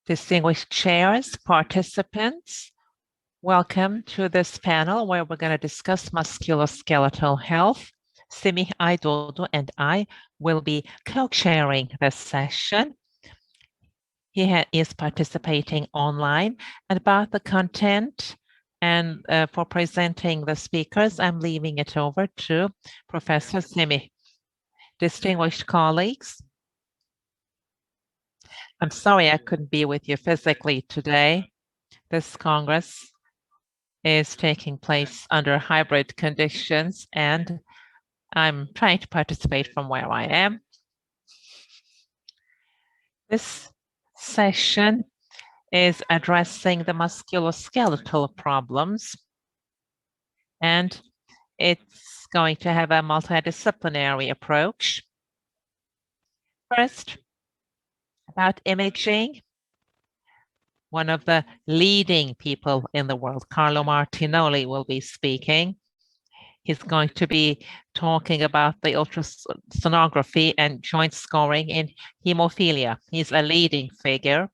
Distinguished chairs, participants, welcome to this panel where we're going to discuss musculoskeletal health. Semih, AYDOİDODU, and I will be co-chairing this session. He is participating online. And about the content and for presenting the speakers, I'm leaving it over to Professor Semih. Distinguished colleagues, I'm sorry I couldn't be with you physically today. This Congress is taking place under hybrid conditions, and I'm trying to participate from where I am. This session is addressing the musculoskeletal problems, and it's going to have a multidisciplinary approach. First, about imaging. One of the leading people in the world, Carlo MARTINOLI, will be speaking. He's going to be talking about the ultrasonography and joint scoring in hemophilia. He's a leading figure.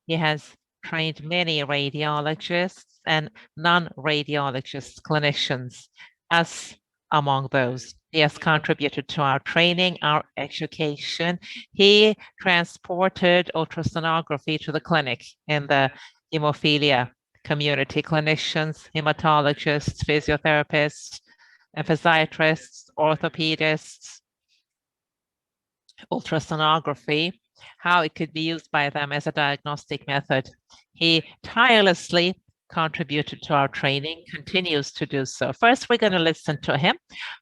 He has trained many radiologists and non-radiologist clinicians, us among those. He has contributed to our training, our education. He transported ultrasonography to the clinic in the hemophilia community. Clinicians, hematologists, physiotherapists, physiatrists, orthopedists, ultrasonography, how it could be used by them as a diagnostic method. He tirelessly contributed to our training, continues to do so. First, we're going to listen to him.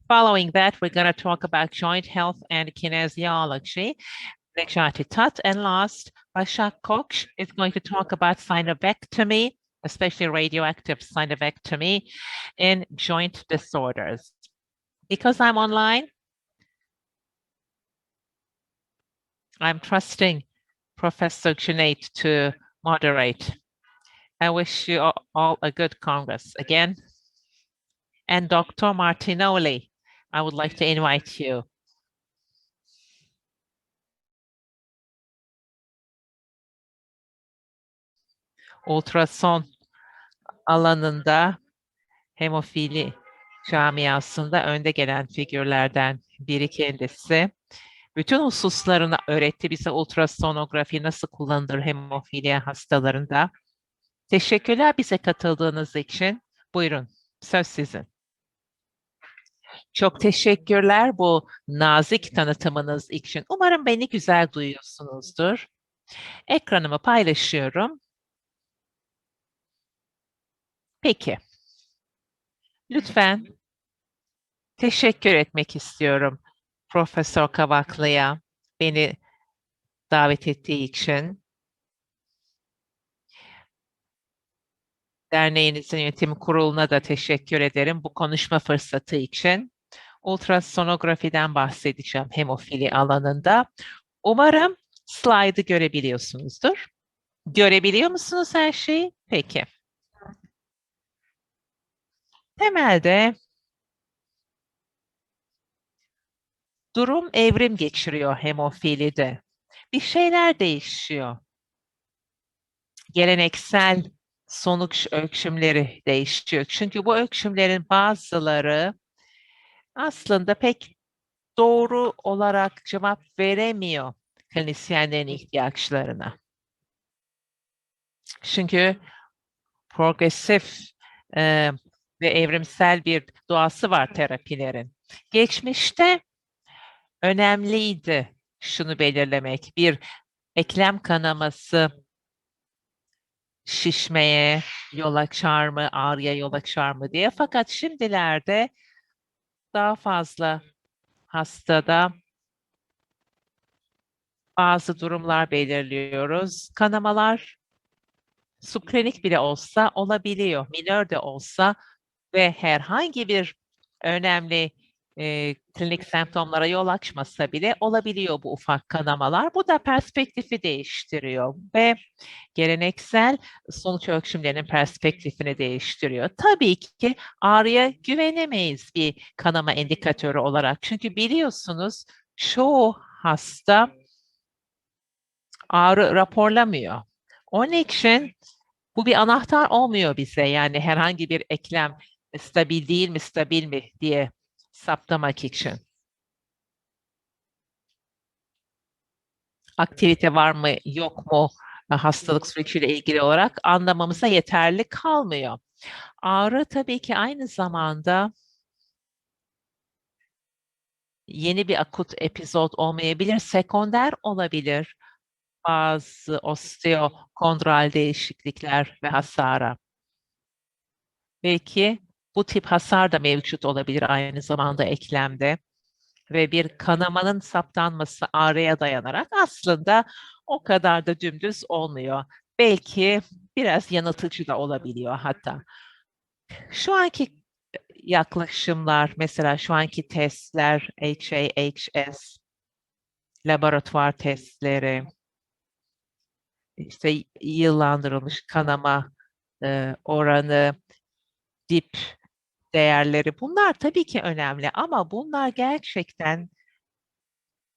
Following that, we're going to talk about joint health and kinezyology. Necati TAT, and last, Başak KOÇ is going to talk about sinovectomy, especially radioactive sinovectomy in joint disorders. Because I'm online, I'm trusting Professor Cüneyt to moderate. I wish you all a good Congress again. And Dr. Martinoli, I would like to invite you. Ultrason alanında hemofili camiasında önde gelen figürlerden biri kendisi. Bütün hususlarını öğretti bize, ultrasonografi nasıl kullanılır hemofiliya hastalarında. Teşekkürler bize katıldığınız için. Buyurun, söz sizin. Çok teşekkürler bu nazik tanıtımınız için. Umarım beni güzel duyuyorsunuzdur. Ekranımı paylaşıyorum. Peki. Lütfen teşekkür etmek istiyorum Profesör Kavaklı'ya beni davet ettiği için. Derneğinizin yönetim kuruluna da teşekkür ederim bu konuşma fırsatı için. Ultrasonografiden bahsedeceğim hemofili alanında. Umarım slaydı görebiliyorsunuzdur. Görebiliyor musunuz her şeyi? Peki. Temelde durum evrim geçiriyor hemofilide. Bir şeyler değişiyor. Geleneksel sonuç ölçümleri değişiyor. Çünkü bu ölçümlerin bazıları aslında pek doğru olarak cevap veremiyor klinisyenlerin ihtiyaçlarına. Çünkü progresif ve evrimsel bir doğası var terapilerin. Geçmişte önemliydi şunu belirlemek. Bir eklem kanaması şişmeye yol açar mı, ağrıya yol açar mı diye. Fakat şimdilerde daha fazla hastada bazı durumlar belirliyoruz. Kanamalar subklinik bile olsa olabiliyor, minör de olsa ve herhangi bir önemli klinik semptomlara yol açmasa bile olabiliyor bu ufak kanamalar. Bu da perspektifi değiştiriyor ve geleneksel sonuç ölçümlerinin perspektifini değiştiriyor. Tabii ki ağrıya güvenemeyiz bir kanama indikatörü olarak. Çünkü biliyorsunuz çoğu hasta ağrı raporlamıyor. Onun için bu bir anahtar olmuyor bize. Yani herhangi bir eklem stabil değil mi, stabil mi diye saptamak için. Aktivite var mı, yok mu hastalık süreciyle ilgili olarak anlamamıza yeterli kalmıyor. Ağrı tabii ki aynı zamanda yeni bir akut epizod olmayabilir, sekonder olabilir. Bazı osteokondral değişiklikler ve hasara. Belki bu tip hasar da mevcut olabilir aynı zamanda eklemde ve bir kanamanın saptanması ağrıya dayanarak aslında o kadar da dümdüz olmuyor. Belki biraz yanıltıcı da olabiliyor hatta. Şu anki yaklaşımlar, mesela şu anki testler, HAHS, laboratuvar testleri, işte yıllandırılmış kanama oranı, dip değerleri, bunlar tabii ki önemli ama bunlar gerçekten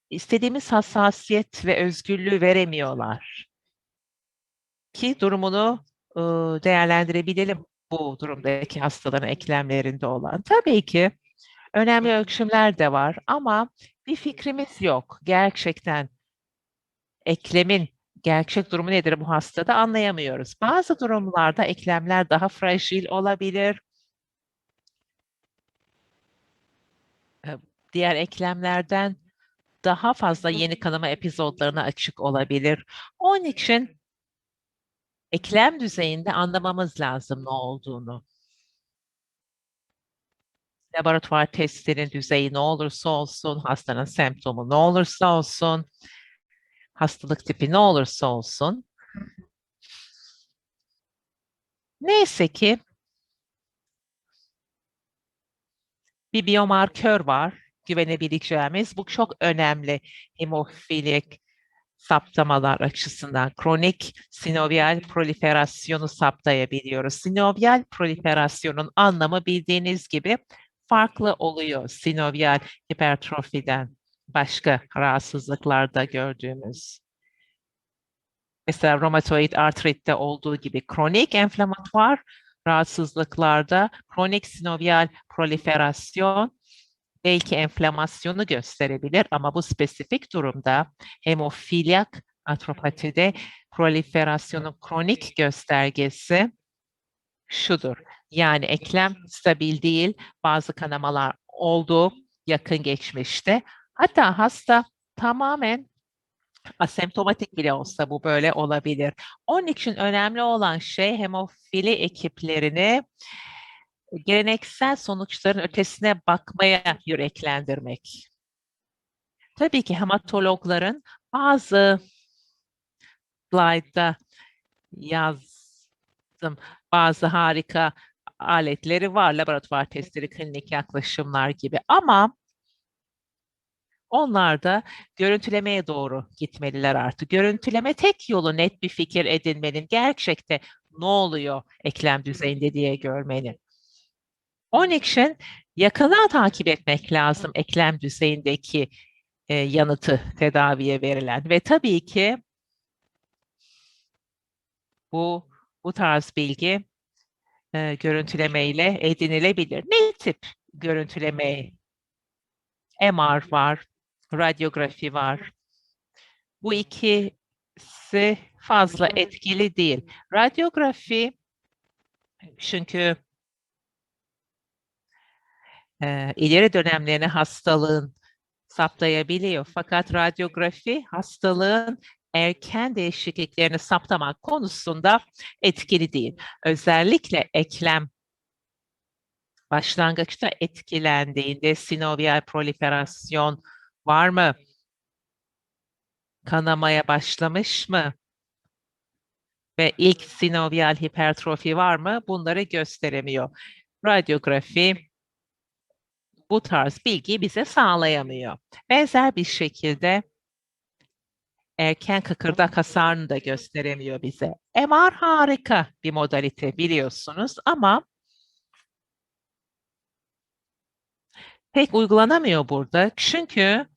istediğimiz hassasiyet ve özgürlüğü veremiyorlar ki durumunu değerlendirebilelim bu durumdaki hastaların eklemlerinde olan. Tabii ki önemli ölçümler de var ama bir fikrimiz yok. Gerçekten eklemin gerçek durumu nedir bu hastada anlayamıyoruz. Bazı durumlarda eklemler daha fragil olabilir. E, Diğer eklemlerden daha fazla yeni kanama epizodlarına açık olabilir. Onun için eklem düzeyinde anlamamız lazım ne olduğunu. Laboratuvar testinin düzeyi ne olursa olsun, hastanın semptomu ne olursa olsun, hastalık tipi ne olursa olsun. Neyse ki bir biyomarkör var, güvenebileceğimiz. Bu çok önemli hemofilik saptamalar açısından. Kronik sinovial proliferasyonu saptayabiliyoruz. Sinovial proliferasyonun anlamı bildiğiniz gibi farklı oluyor sinovial hipertrofiden başka rahatsızlıklarda gördüğümüz. Mesela romatoid artritte olduğu gibi kronik enflamatuar rahatsızlıklarda kronik sinovial proliferasyon belki enflamasyonu gösterebilir ama bu spesifik durumda hemofilyak atropatide proliferasyonun kronik göstergesi şudur. Yani eklem stabil değil, bazı kanamalar oldu yakın geçmişte. Hatta hasta tamamen asemptomatik bile olsa bu böyle olabilir. Onun için önemli olan şey hemofili ekiplerini geleneksel sonuçların ötesine bakmaya yüreklendirmek. Tabii ki hematologların bazı slaytta yazdım bazı harika aletleri var, laboratuvar testleri, klinik yaklaşımlar gibi ama onlar da görüntülemeye doğru gitmeliler artık. Görüntüleme tek yolu net bir fikir edinmenin, gerçekte ne oluyor eklem düzeyinde diye görmenin. Onun için yakından takip etmek lazım eklem düzeyindeki yanıtı tedaviye verilen ve tabii ki bu tarz bilgi görüntülemeyle edinilebilir. Ne tip görüntüleme? MR var, radyografi var. Bu ikisi fazla etkili değil. Radyografi çünkü ileri dönemlerini hastalığın saptayabiliyor. Fakat radyografi hastalığın erken değişikliklerini saptamak konusunda etkili değil. Özellikle eklem başlangıçta etkilendiğinde sinovial proliferasyon var mı? Kanamaya başlamış mı? Ve ilk sinovial hipertrofi var mı? Bunları gösteremiyor. Radyografi bu tarz bilgiyi bize sağlayamıyor. Benzer bir şekilde erken kıkırdak hasarını da gösteremiyor bize. MR harika bir modalite biliyorsunuz ama pek uygulanamıyor burada. Çünkü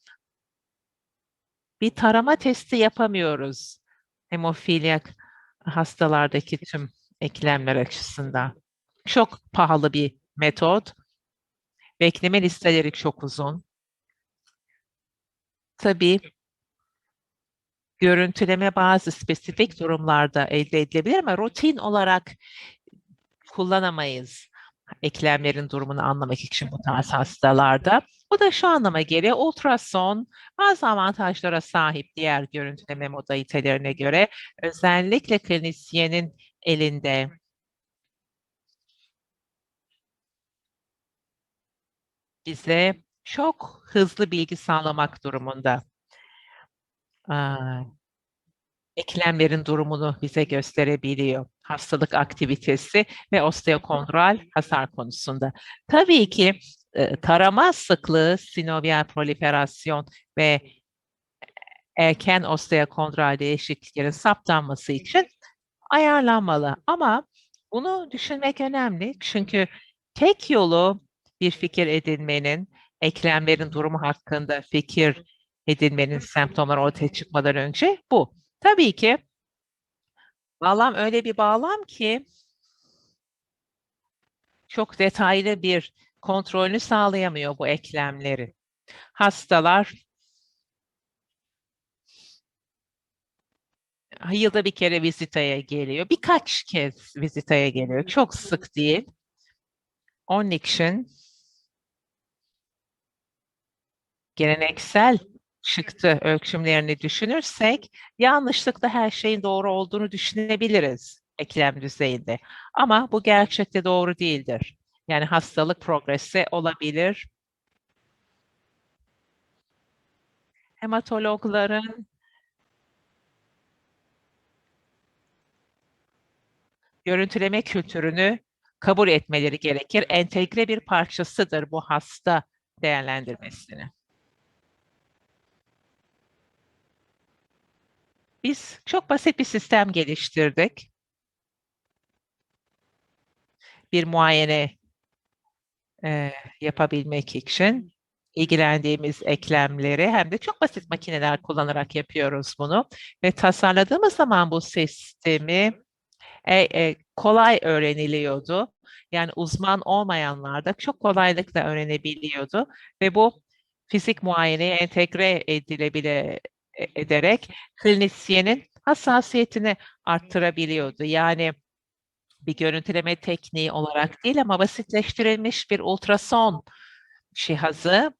bir tarama testi yapamıyoruz. Hemophilia hastalardaki tüm eklemler açısından. Çok pahalı bir metot. Bekleme listeleri çok uzun. Tabii görüntüleme bazı spesifik durumlarda elde edilebilir ama rutin olarak kullanamayız eklemlerin durumunu anlamak için bu tarz hastalarda. Bu da şu anlama geliyor. Ultrason bazı avantajlara sahip diğer görüntüleme modalitelerine göre. Özellikle klinisyenin elinde bize çok hızlı bilgi sağlamak durumunda. Aa, eklemlerin durumunu bize gösterebiliyor. Hastalık aktivitesi ve osteokondral hasar konusunda. Tabii ki tarama sıklığı, sinovial proliferasyon ve erken osteokondral değişikliklerin saptanması için ayarlanmalı. Ama bunu düşünmek önemli çünkü tek yolu bir fikir edinmenin, eklemlerin durumu hakkında fikir edinmenin semptomları ortaya çıkmadan önce bu. Tabii ki bağlam öyle bir bağlam ki çok detaylı bir kontrolünü sağlayamıyor bu eklemleri. Hastalar yılda bir kere vizitaya geliyor. Birkaç kez vizitaya geliyor. Çok sık değil. Onun için geleneksel çıktı ölçümlerini düşünürsek yanlışlıkla her şeyin doğru olduğunu düşünebiliriz eklem düzeyinde. Ama bu gerçekte doğru değildir. Yani hastalık progresi olabilir. Hematologların görüntüleme kültürünü kabul etmeleri gerekir. Entegre bir parçasıdır bu hasta değerlendirmesini. Biz çok basit bir sistem geliştirdik. Bir muayene yapabilmek için ilgilendiğimiz eklemleri hem de çok basit makineler kullanarak yapıyoruz bunu. Ve tasarladığımız zaman bu sistemi kolay öğreniliyordu. Yani uzman olmayanlar da çok kolaylıkla öğrenebiliyordu ve bu fizik muayeneye entegre ederek klinisyenin hassasiyetini arttırabiliyordu. Yani bir görüntüleme tekniği olarak değil ama basitleştirilmiş bir ultrason cihazı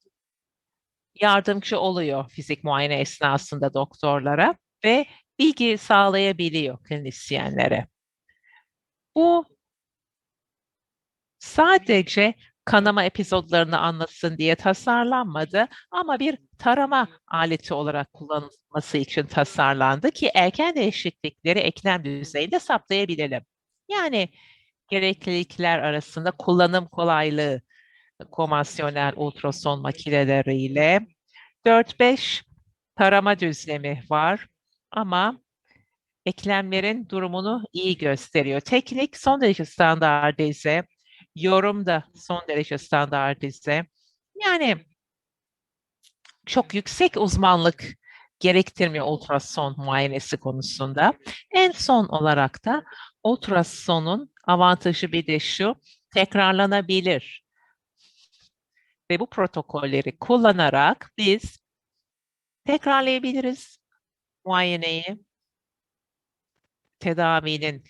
yardımcı oluyor fizik muayene esnasında doktorlara ve bilgi sağlayabiliyor klinisyenlere. Bu sadece kanama epizodlarını anlatsın diye tasarlanmadı ama bir tarama aleti olarak kullanılması için tasarlandı ki erken değişiklikleri eklem düzeyinde saptayabilelim. Yani gereklilikler arasında kullanım kolaylığı konvansiyonel ultrason makineleriyle 4-5 tarama düzlemi var ama eklemlerin durumunu iyi gösteriyor. Teknik son derece standartize, yorum da son derece standartize. Yani çok yüksek uzmanlık gerektirmiyor ultrason muayenesi konusunda. En son olarak da ultrasonun avantajı bir de şu, tekrarlanabilir. Ve bu protokolleri kullanarak biz tekrarlayabiliriz muayeneyi, tedavinin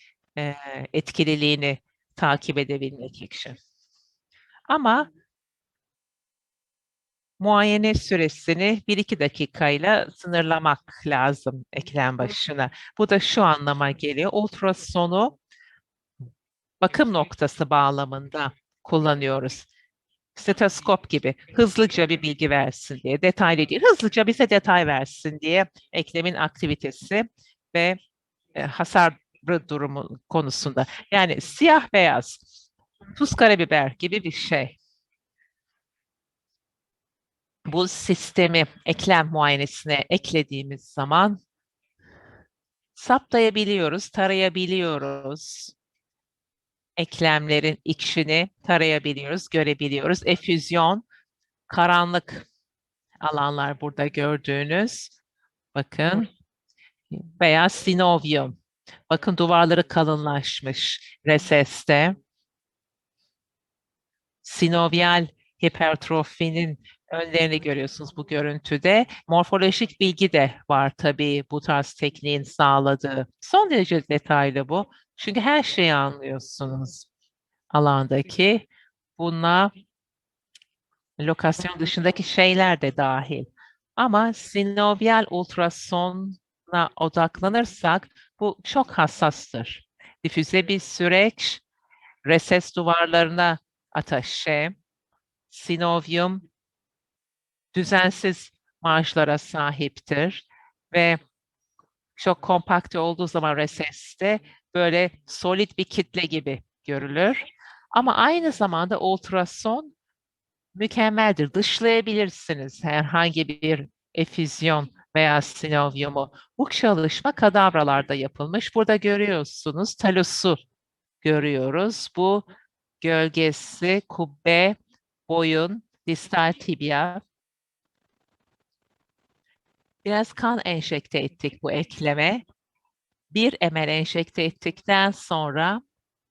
etkililiğini takip edebilmek için. Ama muayene süresini 1-2 dakikayla sınırlamak lazım eklem başına. Bu da şu anlama geliyor. Ultrasonu bakım noktası bağlamında kullanıyoruz. Stetoskop gibi hızlıca bir bilgi versin diye, detaylı değil, hızlıca bize detay versin diye eklemin aktivitesi ve hasar durumu konusunda. Yani siyah beyaz, tuz karabiber gibi bir şey. Bu sistemi eklem muayenesine eklediğimiz zaman saptayabiliyoruz, tarayabiliyoruz. Eklemlerin içini tarayabiliyoruz, görebiliyoruz. Efüzyon, karanlık alanlar burada gördüğünüz. Bakın veya sinovium. Bakın duvarları kalınlaşmış reseste. Sinovial hipertrofinin önlerini görüyorsunuz bu görüntüde. Morfolojik bilgi de var tabii bu tarz tekniğin sağladığı. Son derece detaylı bu. Çünkü her şeyi anlıyorsunuz alandaki. Buna lokasyon dışındaki şeyler de dahil. Ama sinovial ultrasona odaklanırsak bu çok hassastır. Difüze bir süreç, reses duvarlarına ataşe, sinovium düzensiz marjlara sahiptir ve çok kompakt olduğu zaman reseste böyle solid bir kitle gibi görülür. Ama aynı zamanda ultrason mükemmeldir. Dışlayabilirsiniz herhangi bir efüzyon veya sinovyumu. Bu çalışma kadavralarda yapılmış. Burada görüyorsunuz talusu görüyoruz. Bu gölgesi, kubbe, boyun, distal tibia. Biraz kan enjekte ettik bu ekleme. 1 ml enjekte ettikten sonra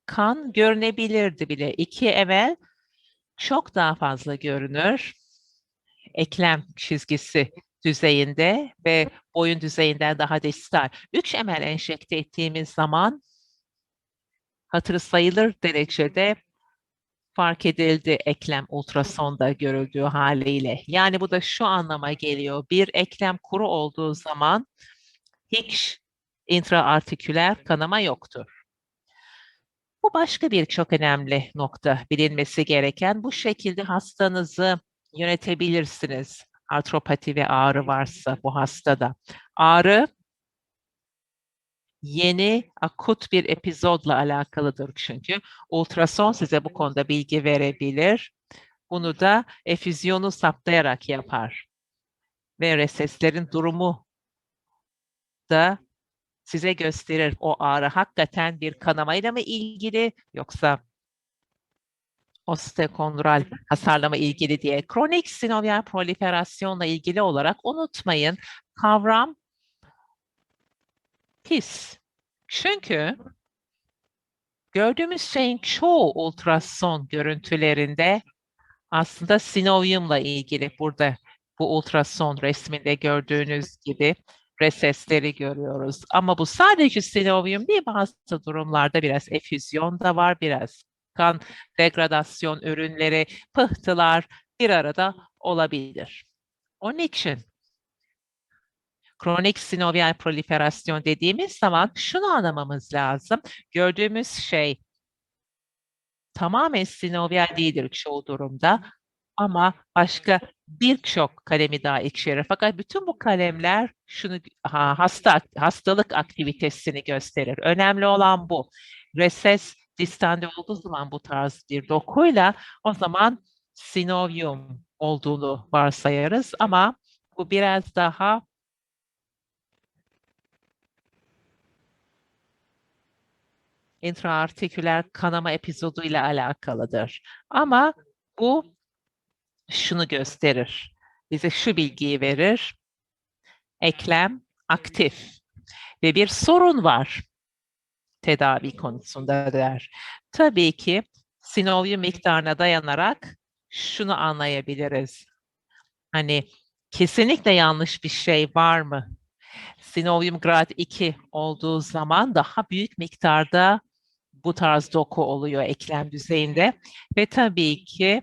kan görünebilirdi bile. 2 ml çok daha fazla görünür. Eklem çizgisi düzeyinde ve boyun düzeyinden daha distal. 3 ml enjekte ettiğimiz zaman hatırı sayılır derecede fark edildi eklem ultrasonda görüldüğü haliyle. Yani bu da şu anlama geliyor. Bir eklem kuru olduğu zaman hiç intraartiküler kanama yoktur. Bu başka bir çok önemli nokta bilinmesi gereken. Bu şekilde hastanızı yönetebilirsiniz. Artropati ve ağrı varsa bu hastada. Ağrı yeni akut bir epizodla alakalıdır çünkü. Ultrason size bu konuda bilgi verebilir. Bunu da efüzyonu saptayarak yapar. Ve reseslerin durumu da size gösterir. O ağrı hakikaten bir kanamayla mı ilgili yoksa osteokondral hasarlama ilgili diye. Kronik sinovial proliferasyonla ilgili olarak unutmayın kavram his. Çünkü gördüğümüz şeyin çoğu ultrason görüntülerinde aslında sinoviumla ilgili. Burada bu ultrason resminde gördüğünüz gibi resesleri görüyoruz. Ama bu sadece sinovium değil, bazı durumlarda biraz efüzyon da var, biraz kan degradasyon ürünleri, pıhtılar bir arada olabilir. Onun için kronik sinovial proliferasyon dediğimiz zaman şunu anlamamız lazım. Gördüğümüz şey tamamen sinovial değildir çoğu durumda ama başka birçok kalemi daha içerir. Fakat bütün bu kalemler şunu hastalık aktivitesini gösterir. Önemli olan bu. Reses distande olduğu zaman bu tarz bir dokuyla o zaman sinovium olduğunu varsayarız ama bu biraz daha intraartiküler kanama epizoduyla alakalıdır. Ama bu şunu gösterir. Bize şu bilgiyi verir. Eklem aktif ve bir sorun var tedavi konusunda der. Tabii ki sinovyum miktarına dayanarak şunu anlayabiliriz. Hani kesinlikle yanlış bir şey var mı? Sinovyum grad 2 olduğu zaman daha büyük miktarda bu tarz doku oluyor eklem düzeyinde ve tabii ki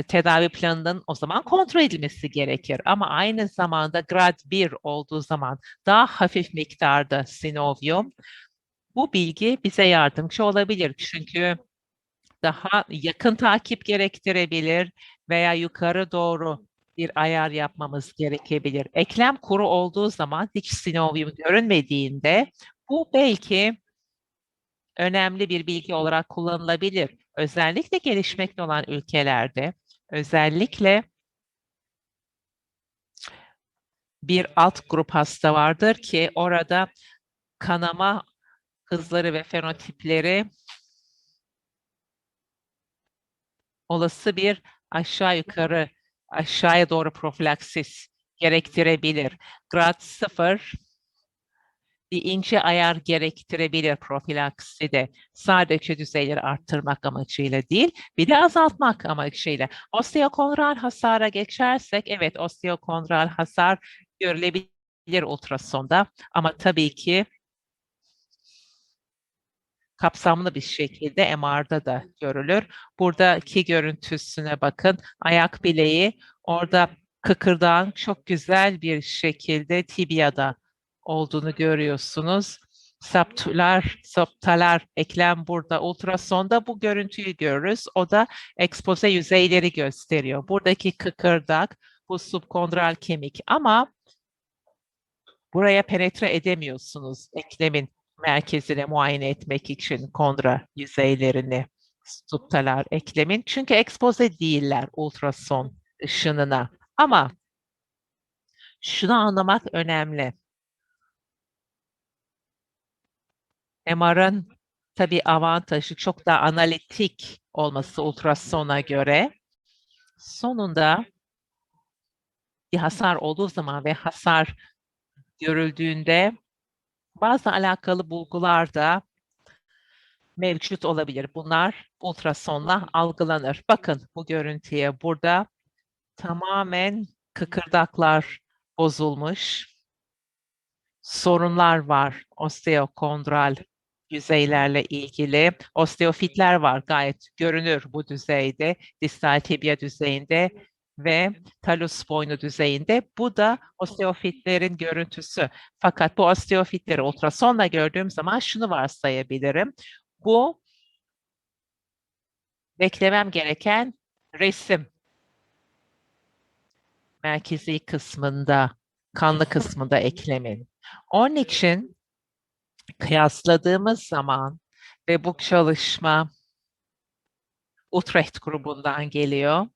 tedavi planının o zaman kontrol edilmesi gerekir. Ama aynı zamanda grad 1 olduğu zaman daha hafif miktarda sinovyum bu bilgi bize yardımcı olabilir. Çünkü daha yakın takip gerektirebilir veya yukarı doğru bir ayar yapmamız gerekebilir. Eklem kuru olduğu zaman hiç sinovyum görünmediğinde bu belki önemli bir bilgi olarak kullanılabilir. Özellikle gelişmekte olan ülkelerde, özellikle bir alt grup hasta vardır ki orada kanama hızları ve fenotipleri olası bir aşağı yukarı aşağıya doğru profilaksis gerektirebilir. Grad 0 bir ince ayar gerektirebilir profilakside. Sadece düzeyleri arttırmak amacıyla değil, bir de azaltmak amacıyla. Osteokondral hasara geçersek, evet osteokondral hasar görülebilir ultrasonda ama tabii ki kapsamlı bir şekilde MR'da da görülür. Buradaki görüntüsüne bakın. Ayak bileği orada kıkırdağın çok güzel bir şekilde tibiada olduğunu görüyorsunuz. Saptalar eklem burada. Ultrasonda bu görüntüyü görürüz. O da ekspoze yüzeyleri gösteriyor. Buradaki kıkırdak bu subkondral kemik ama buraya penetre edemiyorsunuz eklemin merkezine muayene etmek için kondra yüzeylerini tutarlar eklemin. Çünkü ekspoze değiller ultrason ışınına. Ama şunu anlamak önemli. MR'ın tabii avantajı çok daha analitik olması ultrasona göre. Sonunda bir hasar olduğu zaman ve hasar görüldüğünde bazı alakalı bulgular da mevcut olabilir. Bunlar ultrasonla algılanır. Bakın bu görüntüye burada tamamen kıkırdaklar bozulmuş. Sorunlar var osteokondral yüzeylerle ilgili. Osteofitler var gayet görünür bu düzeyde. Distal tibia düzeyinde ve talus boynu düzeyinde. Bu da osteofitlerin görüntüsü. Fakat bu osteofitleri ultrasonla gördüğüm zaman şunu varsayabilirim. Bu beklemem gereken resim merkezi kısmında, kanlı kısmında eklemin. Onun için kıyasladığımız zaman ve bu çalışma Utrecht grubundan geliyor.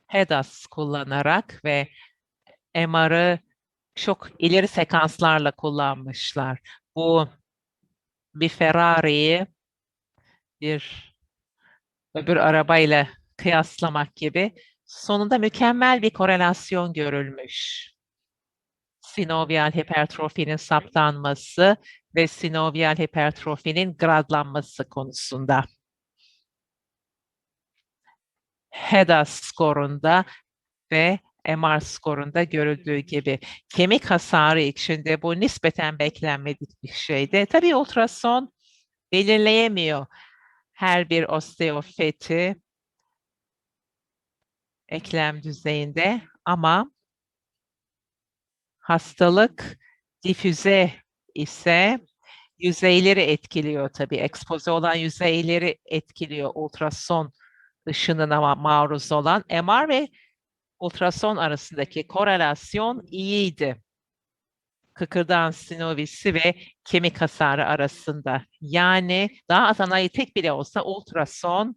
HEDAS kullanarak ve MR'ı çok ileri sekanslarla kullanmışlar. Bu bir Ferrari'yi bir öbür arabayla kıyaslamak gibi sonunda mükemmel bir korelasyon görülmüş. Sinovial hipertrofinin saptanması ve sinovial hipertrofinin gradlanması konusunda. HEDAS skorunda ve MR skorunda görüldüğü gibi kemik hasarı içinde bu nispeten beklenmedik bir şeydi. Tabii ultrason belirleyemiyor her bir osteofiti eklem düzeyinde ama hastalık difüze ise yüzeyleri etkiliyor tabii. Ekspoze olan yüzeyleri etkiliyor ultrason ışınına maruz olan. MR ve ultrason arasındaki korelasyon iyiydi. Kıkırdağın sinovisi ve kemik hasarı arasında. Yani daha az analitik bile olsa ultrason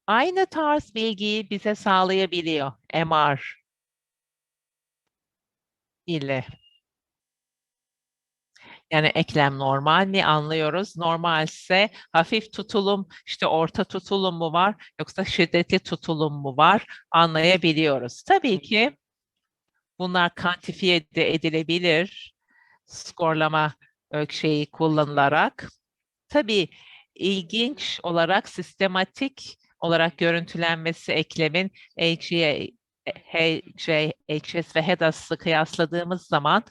aynı tarz bilgiyi bize sağlayabiliyor MR ile. Yani eklem normal mi anlıyoruz? Normalse hafif tutulum, işte orta tutulum mu var yoksa şiddetli tutulum mu var anlayabiliyoruz. Tabii ki bunlar kantifiye de edilebilir skorlama ölçeği kullanılarak. Tabii ilginç olarak sistematik olarak görüntülenmesi eklemin HCHS ve HEDAS'ı kıyasladığımız zaman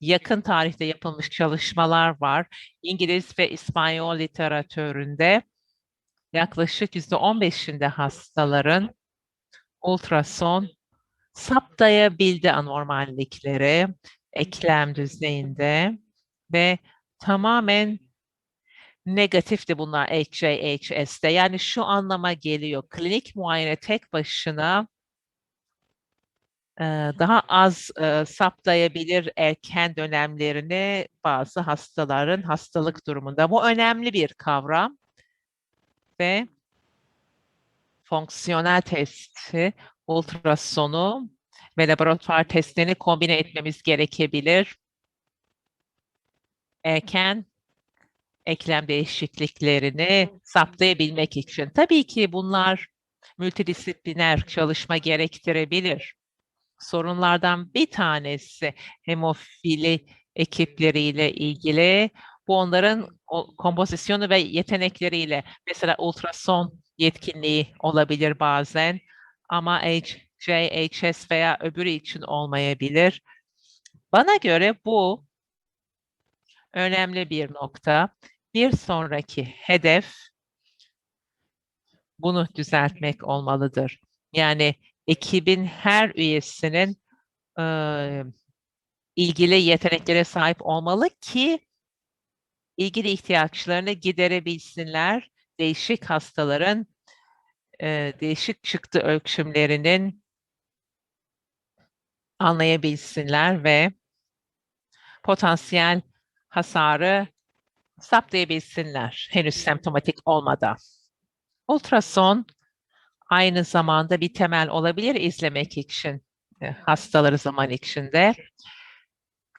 yakın tarihte yapılmış çalışmalar var. İngiliz ve İspanyol literatüründe yaklaşık %15'inde hastaların ultrason saptayabildi anormallikleri eklem düzeyinde ve tamamen negatifti bunlar HCHS'te. Yani şu anlama geliyor. Klinik muayene tek başına daha az saptayabilir erken dönemlerini bazı hastaların hastalık durumunda. Bu önemli bir kavram ve fonksiyonel testi, ultrasonu ve laboratuvar testlerini kombine etmemiz gerekebilir. Erken eklem değişikliklerini saptayabilmek için. Tabii ki bunlar multidisipliner çalışma gerektirebilir. Sorunlardan bir tanesi hemofili ekipleriyle ilgili. Bu onların kompozisyonu ve yetenekleriyle. Mesela ultrason yetkinliği olabilir bazen ama HS veya öbürü için olmayabilir. Bana göre bu önemli bir nokta. Bir sonraki hedef bunu düzeltmek olmalıdır. Yani ekibin her üyesinin ilgili yeteneklere sahip olmalı ki ilgili ihtiyaçlarını giderebilsinler. Değişik hastaların değişik çıktı ölçümlerinin anlayabilsinler ve potansiyel hasarı saptayabilsinler henüz semptomatik olmadan. Ultrason aynı zamanda bir temel olabilir izlemek için hastaları zaman içinde.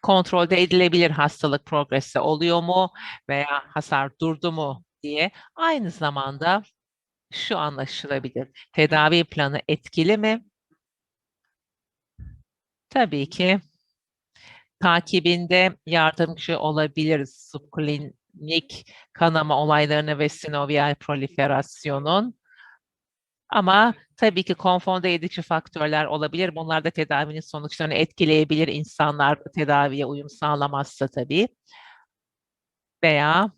Kontrolde edilebilir hastalık progresi oluyor mu veya hasar durdu mu diye. Aynı zamanda şu anlaşılabilir. Tedavi planı etkili mi? Tabii ki takibinde yardımcı olabiliriz. Subklinik kanama olaylarını ve sinovial proliferasyonun. Ama tabii ki konfonde edici faktörler olabilir. Bunlar da tedavinin sonuçlarını etkileyebilir. İnsanlar tedaviye uyum sağlamazsa tabii. Veya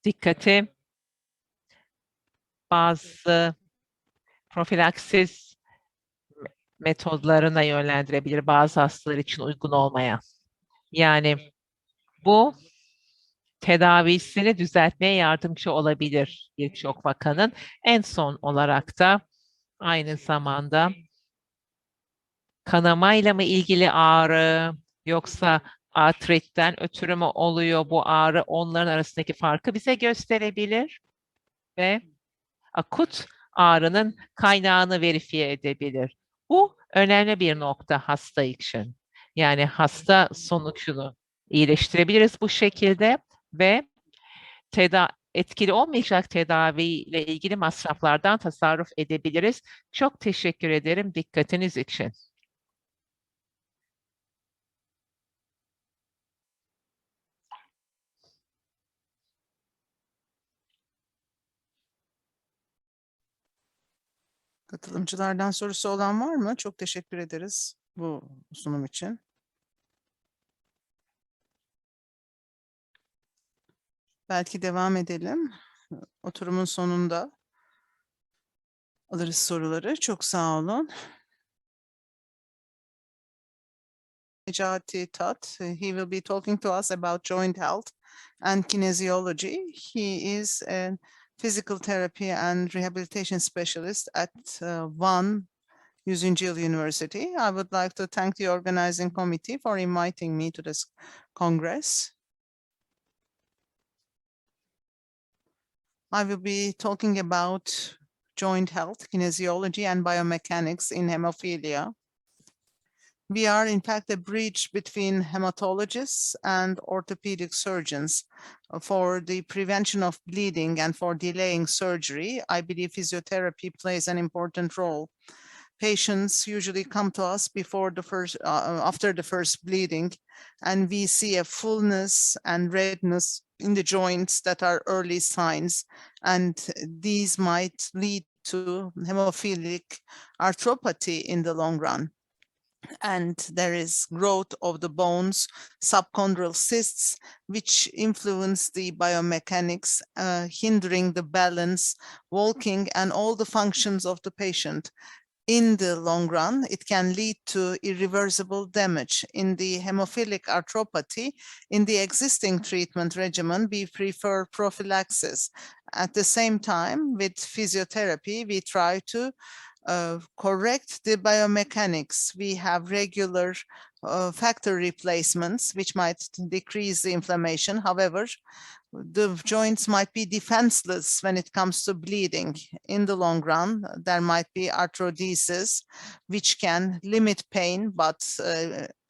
dikkati bazı profilaksis metodlarına yönlendirebilir bazı hastalar için uygun olmayan. Yani bu tedavisini düzeltmeye yardımcı olabilir birçok vakanın. En son olarak da aynı zamanda kanamayla mı ilgili ağrı yoksa artritten ötürü mü oluyor bu ağrı, onların arasındaki farkı bize gösterebilir ve akut ağrının kaynağını verifiye edebilir. Bu önemli bir nokta hasta için. Yani hasta sonucunu iyileştirebiliriz bu şekilde ve etkili olmayacak tedaviyle ilgili masraflardan tasarruf edebiliriz. Çok teşekkür ederim dikkatiniz için. Katılımcılardan sorusu olan var mı? Çok teşekkür ederiz bu sunum için. Belki devam edelim. Oturumun sonunda alırız soruları. Çok sağ olun. Necati TAT, he will be talking to us about joint health and kinezyology. He is a physical therapy and rehabilitation specialist at Van 100. Yıl University. I would like to thank the organizing committee for inviting me to this Congress. I will be talking about joint health, kinezyology, and biomechanics in hemophilia. We are, in fact, a bridge between hematologists and orthopedic surgeons. For the prevention of bleeding and for delaying surgery, I believe physiotherapy plays an important role. Patients usually come to us after the first bleeding, and we see a fullness and redness in the joints that are early signs, and these might lead to hemophilic arthropathy in the long run. And there is growth of the bones, subchondral cysts, which influence the biomechanics, hindering the balance, walking, and all the functions of the patient. In the long run, it can lead to irreversible damage. In the hemophilic arthropathy, in the existing treatment regimen, we prefer prophylaxis. At the same time, with physiotherapy, we try to correct the biomechanics. We have regular factor replacements, which might decrease the inflammation. However, the joints might be defenseless when it comes to bleeding. In the long run, there might be arthrodesis, which can limit pain, but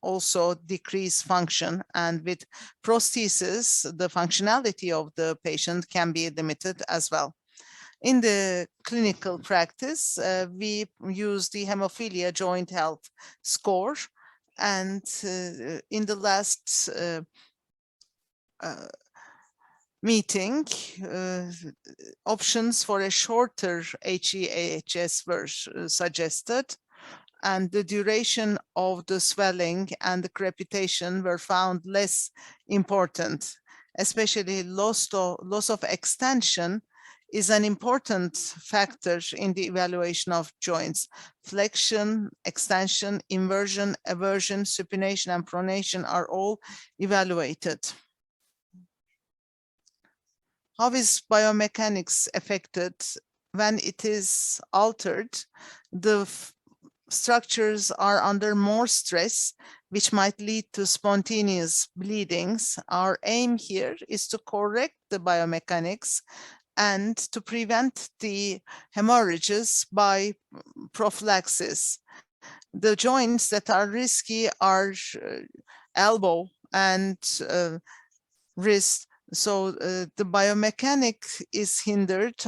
also decrease function. And with prosthesis, the functionality of the patient can be limited as well. In the clinical practice, we use the Hemophilia joint health score, And in the last meeting, options for a shorter HEAHS were suggested, and the duration of the swelling and the crepitation were found less important. Especially loss of extension is an important factor in the evaluation of joints. Flexion, extension, inversion, eversion, supination, and pronation are all evaluated. How is biomechanics affected? When it is altered, the structures are under more stress, which might lead to spontaneous bleedings. Our aim here is to correct the biomechanics and to prevent the hemorrhages by prophylaxis. The joints that are risky are elbow and wrist. So the biomechanic is hindered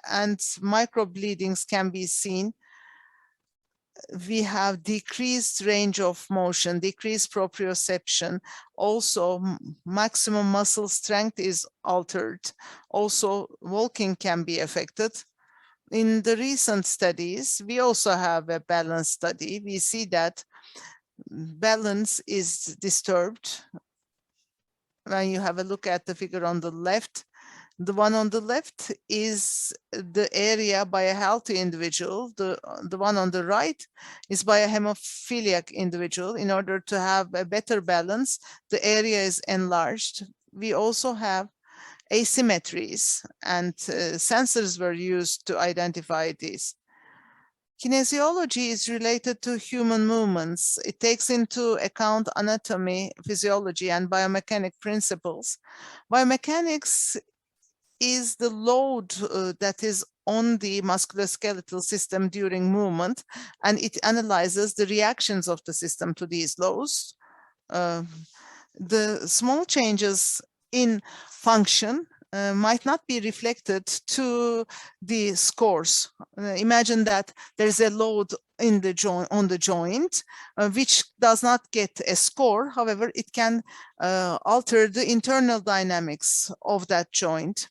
and microbleedings can be seen. We have decreased range of motion, decreased proprioception. Also, maximum muscle strength is altered. Also, walking can be affected. In the recent studies, we also have a balance study. We see that balance is disturbed. When you have a look at the figure on the left, the one on the left is the area by a healthy individual. The one on the right is by a hemophiliac individual. In order to have a better balance, the area is enlarged. We also have asymmetries, and sensors were used to identify these. Kinesiology is related to human movements. It takes into account anatomy, physiology, and biomechanic principles. Biomechanics is the load that is on the musculoskeletal system during movement, and it analyzes the reactions of the system to these loads. The small changes in function might not be reflected to the scores. Imagine that there's a load in the joint on the joint, which does not get a score. However, it can alter the internal dynamics of that joint.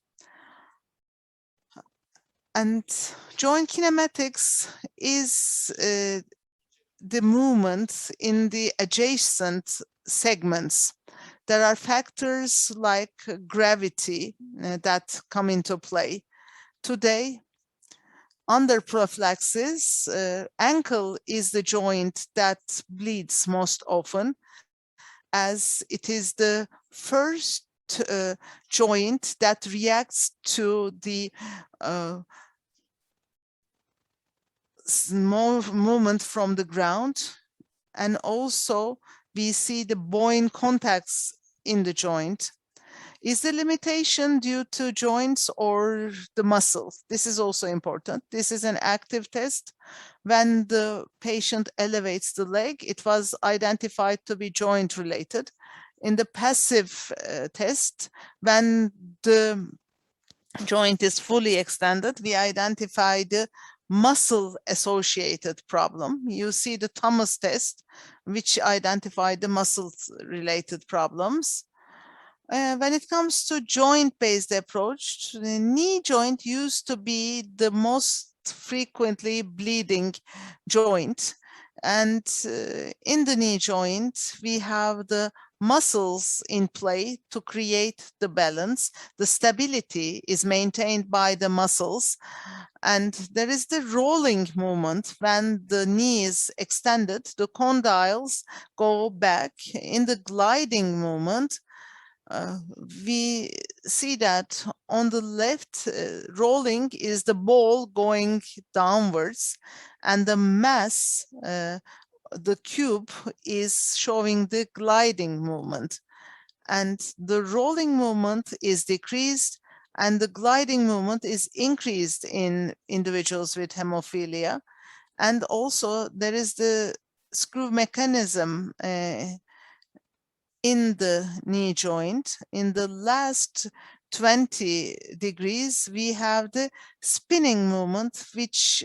And joint kinematics is the movement in the adjacent segments. There are factors like gravity that come into play. Today, under prophylaxis, ankle is the joint that bleeds most often, as it is the first joint that reacts to the small movement from the ground, and also we see the bone contacts in the joint. Is the limitation due to joints or the muscles? This is also important. This is an active test. When the patient elevates the leg, it was identified to be joint related. In the passive test, when the joint is fully extended, we identify the muscle-associated problem. You see the Thomas test, which identified the muscle-related problems. When it comes to joint-based approach, the knee joint used to be the most frequently bleeding joint. And in the knee joint, we have the muscles in play to create the balance. The stability is maintained by the muscles. And there is the rolling movement. When the knee is extended, the condyles go back. In the gliding movement, we see that on the left, rolling is the ball going downwards, and the mass, the cube, is showing the gliding movement. And the rolling movement is decreased, and the gliding movement is increased in individuals with hemophilia. And also there is the screw mechanism in the knee joint. In the last 20 degrees, we have the spinning movement, which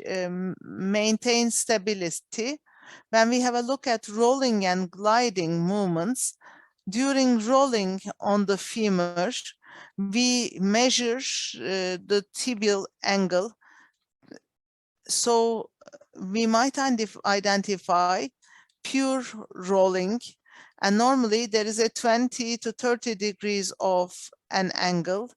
maintains stability. When we have a look at rolling and gliding movements, during rolling on the femur, we measure the tibial angle. So we might identify pure rolling, and normally there is a 20 to 30 degrees of an angle,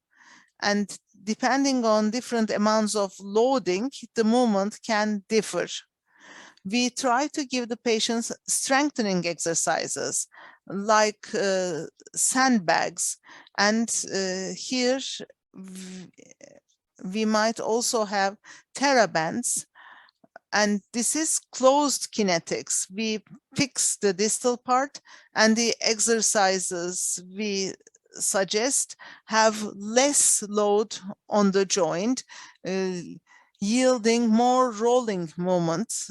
and depending on different amounts of loading, the movement can differ. We try to give the patients strengthening exercises like sandbags, and here we might also have TheraBands, and this is closed kinetics. We fix the distal part, and the exercises we suggest have less load on the joint, yielding more rolling movements.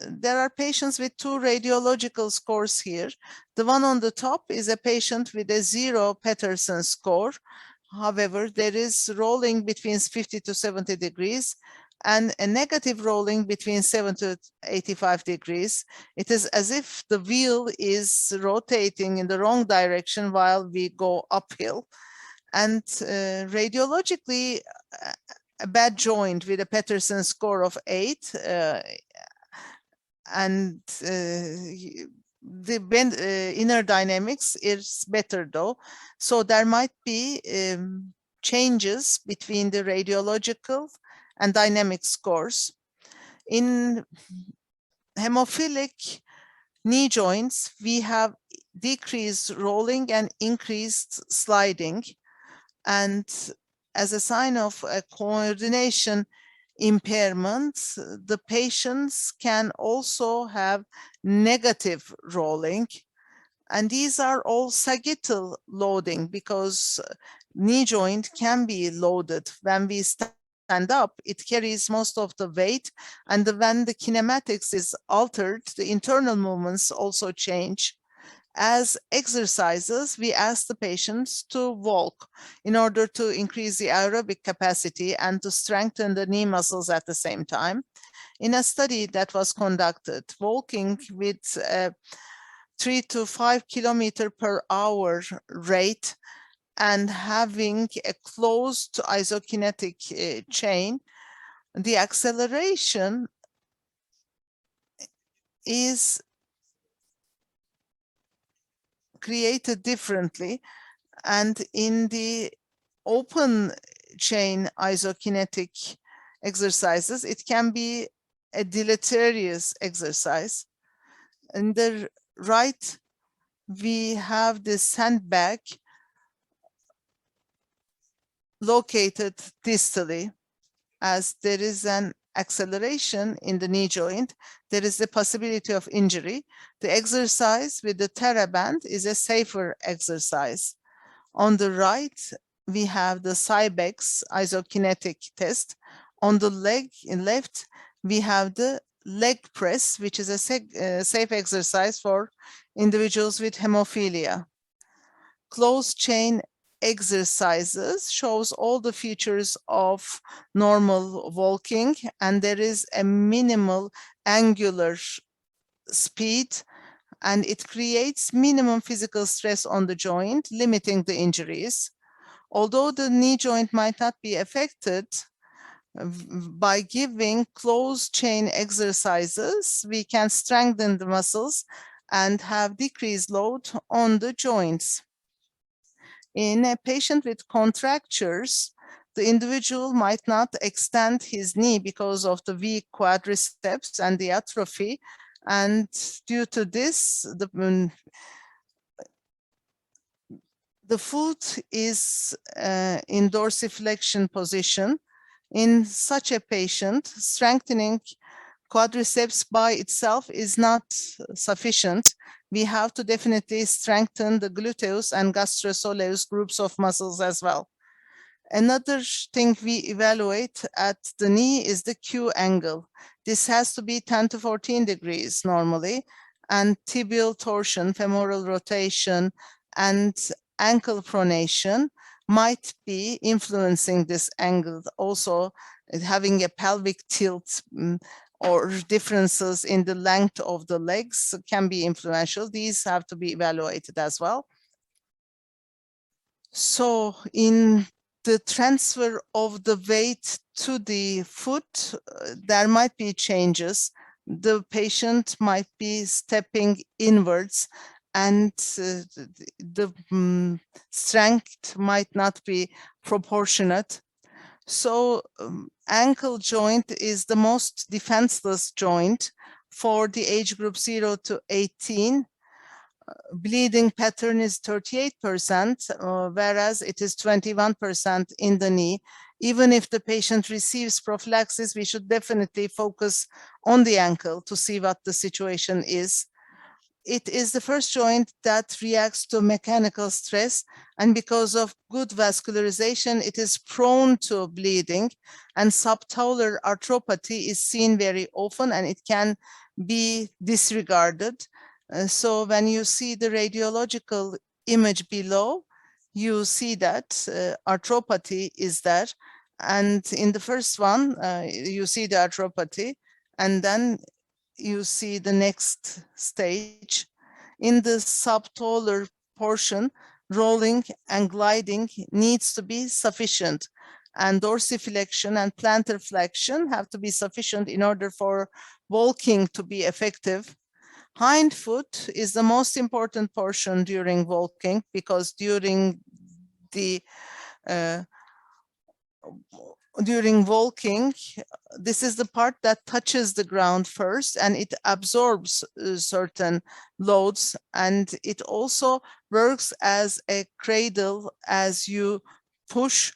There are patients with 2 radiological scores here. The one on the top is a patient with a 0 Peterson score. However, there is rolling between 50 to 70 degrees and a negative rolling between 7 to 85 degrees. It is as if the wheel is rotating in the wrong direction while we go uphill. And radiologically, a bad joint with a Peterson score of 8, and the inner dynamics is better though. So there might be changes between the radiological and dynamic scores. In hemophilic knee joints, we have decreased rolling and increased sliding. And as a sign of a coordination impairment, the patients can also have negative rolling. And these are all sagittal loading, because knee joint can be loaded. When we stand up, it carries most of the weight, and when the kinematics is altered, the internal movements also change. As exercises, we ask the patients to walk in order to increase the aerobic capacity and to strengthen the knee muscles at the same time. In a study that was conducted, walking with 3 to 5 kilometers per hour rate and having a closed isokinetic chain, the acceleration is created differently, and in the open chain isokinetic exercises, it can be a deleterious exercise. In the right, we have the sandbag located distally. As there is an acceleration in the knee joint, there is the possibility of injury. The exercise with the TheraBand is a safer exercise. On the right, we have the Cybex isokinetic test. On the left, we have the leg press, which is a safe exercise for individuals with hemophilia. Closed chain exercises shows all the features of normal walking, and there is a minimal angular speed, and it creates minimum physical stress on the joint, limiting the injuries. Although the knee joint might not be affected, by giving closed chain exercises, we can strengthen the muscles and have decreased load on the joints. In a patient with contractures, the individual might not extend his knee because of the weak quadriceps and the atrophy. And due to this, the foot is in dorsiflexion position. In such a patient, strengthening quadriceps by itself is not sufficient. We have to definitely strengthen the gluteus and gastrosoleus groups of muscles as well. Another thing we evaluate at the knee is the Q angle. This has to be 10 to 14 degrees normally, and tibial torsion, femoral rotation, and ankle pronation might be influencing this angle. Also, having a pelvic tilt or differences in the length of the legs can be influential. These have to be evaluated as well. So in the transfer of the weight to the foot, there might be changes. The patient might be stepping inwards, and the strength might not be proportionate. So ankle joint is the most defenseless joint for the age group 0 to 18. Bleeding pattern is 38%, whereas it is 21% in the knee. Even if the patient receives prophylaxis, we should definitely focus on the ankle to see what the situation is. It is the first joint that reacts to mechanical stress, and because of good vascularization, it is prone to bleeding, and subtalar arthropathy is seen very often, and it can be disregarded. So when you see the radiological image below, you see that arthropathy is there. And in the first one, you see the arthropathy, and then you see the next stage. In the subtalar portion, rolling and gliding needs to be sufficient, and dorsiflexion and plantar flexion have to be sufficient in order for walking to be effective. Hind foot is the most important portion during walking, because during walking, this is the part that touches the ground first, and it absorbs certain loads, and it also works as a cradle as you push.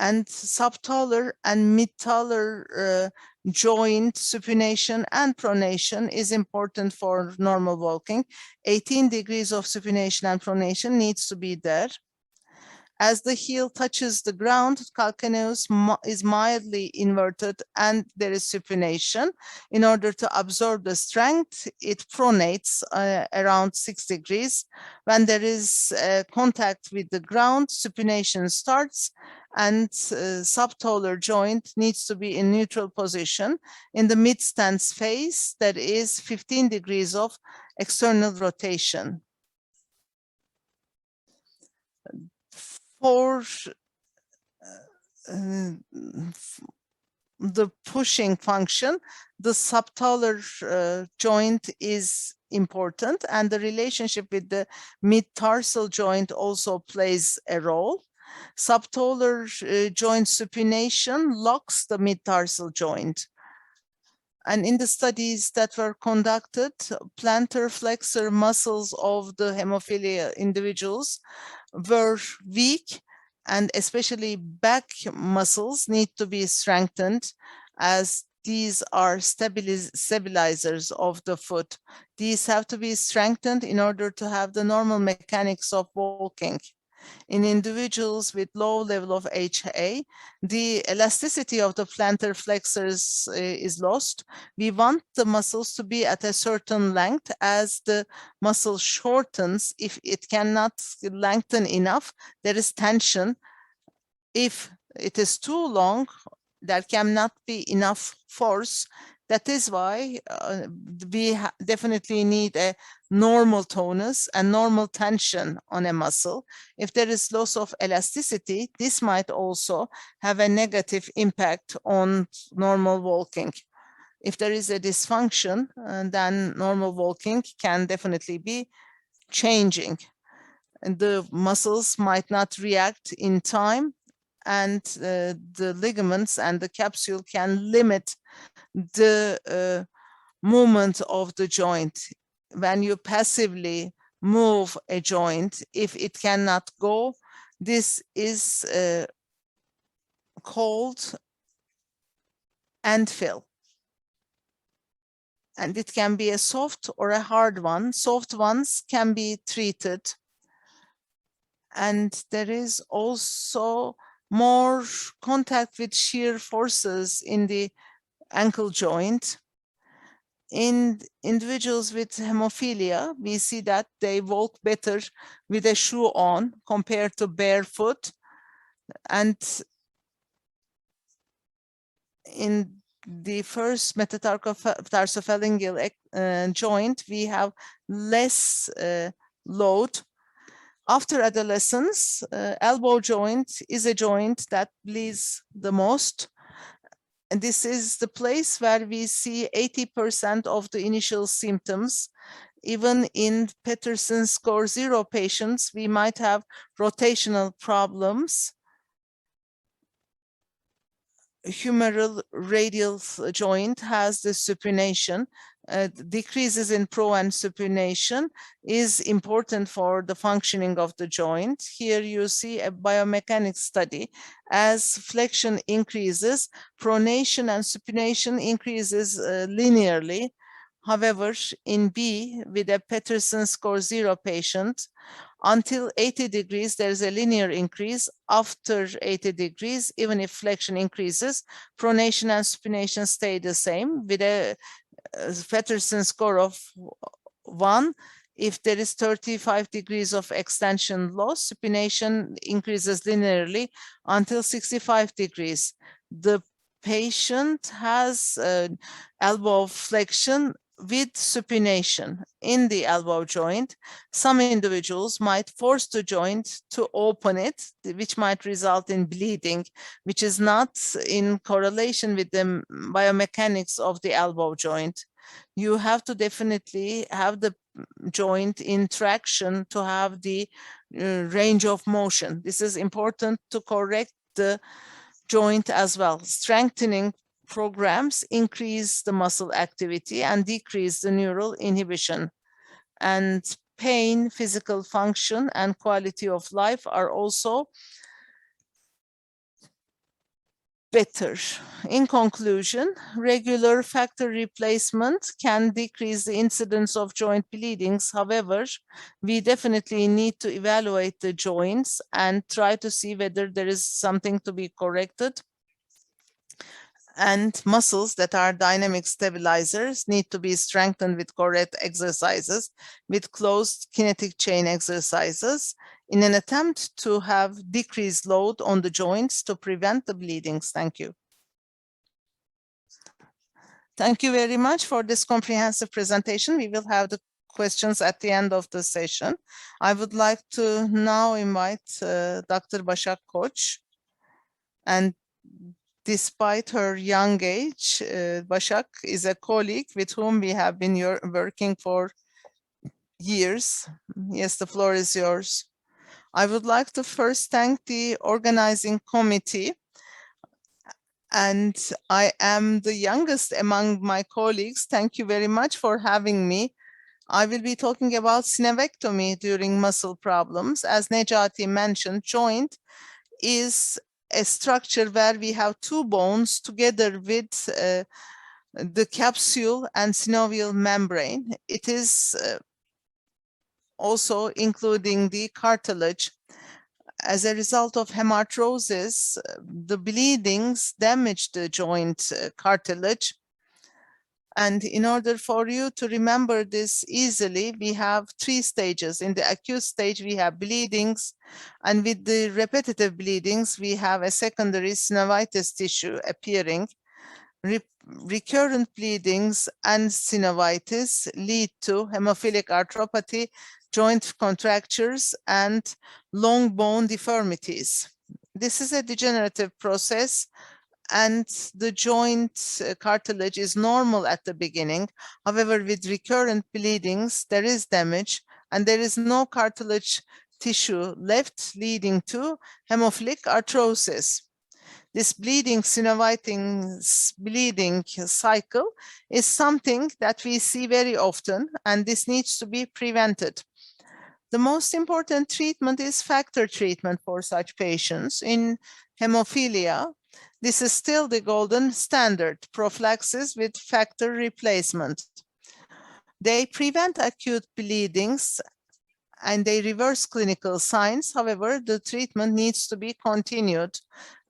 And subtalar and midtalar joint supination and pronation is important for normal walking. 18 degrees of supination and pronation needs to be there. As the heel touches the ground, calcaneus is mildly inverted and there is supination. In order to absorb the strength, it pronates around 6 degrees. When there is contact with the ground, supination starts, and subtalar joint needs to be in neutral position. In the mid-stance phase, there is 15 degrees of external rotation. For the pushing function, the subtalar joint is important, and the relationship with the mid-tarsal joint also plays a role. Subtalar joint supination locks the mid-tarsal joint. And in the studies that were conducted, plantar flexor muscles of the hemophilia individuals were weak, and especially back muscles need to be strengthened, as these are stabilizers of the foot. These have to be strengthened in order to have the normal mechanics of walking. In individuals with low level of HA, the elasticity of the plantar flexors is lost. We want the muscles to be at a certain length. As the muscle shortens, if it cannot lengthen enough, there is tension. If it is too long, there cannot be enough force. That is why we definitely need a normal tonus and normal tension on a muscle. If there is loss of elasticity, this might also have a negative impact on normal walking. If there is a dysfunction, then normal walking can definitely be changing. And the muscles might not react in time, and the ligaments and the capsule can limit the movement of the joint. When you passively move a joint, if it cannot go, this is called end fill. And it can be a soft or a hard one. Soft ones can be treated. And there is also more contact with shear forces in the ankle joint. In individuals with hemophilia, we see that they walk better with a shoe on compared to barefoot. And in the first metatarsalphalangeal joint, we have less load. After adolescence, elbow joint is a joint that bleeds the most. And this is the place where we see 80% of the initial symptoms. Even in Peterson score 0 patients, we might have rotational problems. Humeral radial joint has the supination. Decreases in pro and supination is important for the functioning of the joint. Here you see a biomechanics study. As flexion increases, pronation and supination increases linearly. However, in B, with a Peterson score 0 patient, until 80 degrees, there's a linear increase. After 80 degrees, even if flexion increases, pronation and supination stay the same. With a Peterson score of 1, if there is 35 degrees of extension loss, supination increases linearly until 65 degrees. The patient has elbow flexion with supination in the elbow joint. Some individuals might force the joint to open it, which might result in bleeding, which is not in correlation with the biomechanics of the elbow joint. You have to definitely have the joint in traction to have the range of motion. This is important to correct the joint as well. Strengthening programs increase the muscle activity and decrease the neural inhibition. And pain, physical function, and quality of life are also better. In conclusion, regular factor replacement can decrease the incidence of joint bleedings. However, we definitely need to evaluate the joints and try to see whether there is something to be corrected. And muscles that are dynamic stabilizers need to be strengthened with correct exercises, with closed kinetic chain exercises, in an attempt to have decreased load on the joints to prevent the bleedings. Thank you. Thank you very much for this comprehensive presentation. We will have the questions at the end of the session. I would like to now invite Dr. Başak KOÇ. And despite her young age, Başak is a colleague with whom we have been working for years. Yes, the floor is yours. I would like to first thank the organizing committee. And I am the youngest among my colleagues. Thank you very much for having me. I will be talking about Sinovektomi during muscle problems. As Necati mentioned, joint is a structure where we have two bones together with the capsule and synovial membrane. It is also including the cartilage. As a result of hemarthrosis, the bleedings damage the joint cartilage. And in order for you to remember this easily, we have 3 stages. In the acute stage, we have bleedings. And with the repetitive bleedings, we have a secondary synovitis tissue appearing. Recurrent bleedings and synovitis lead to hemophilic arthropathy, joint contractures, and long bone deformities. This is a degenerative process, and the joint cartilage is normal at the beginning. However, with recurrent bleedings, there is damage, and there is no cartilage tissue left, leading to hemophilic arthrosis. This bleeding, synovitis bleeding cycle is something that we see very often, and this needs to be prevented. The most important treatment is factor treatment for such patients. In hemophilia, this is still the golden standard, prophylaxis with factor replacement. They prevent acute bleedings and they reverse clinical signs. However, the treatment needs to be continued.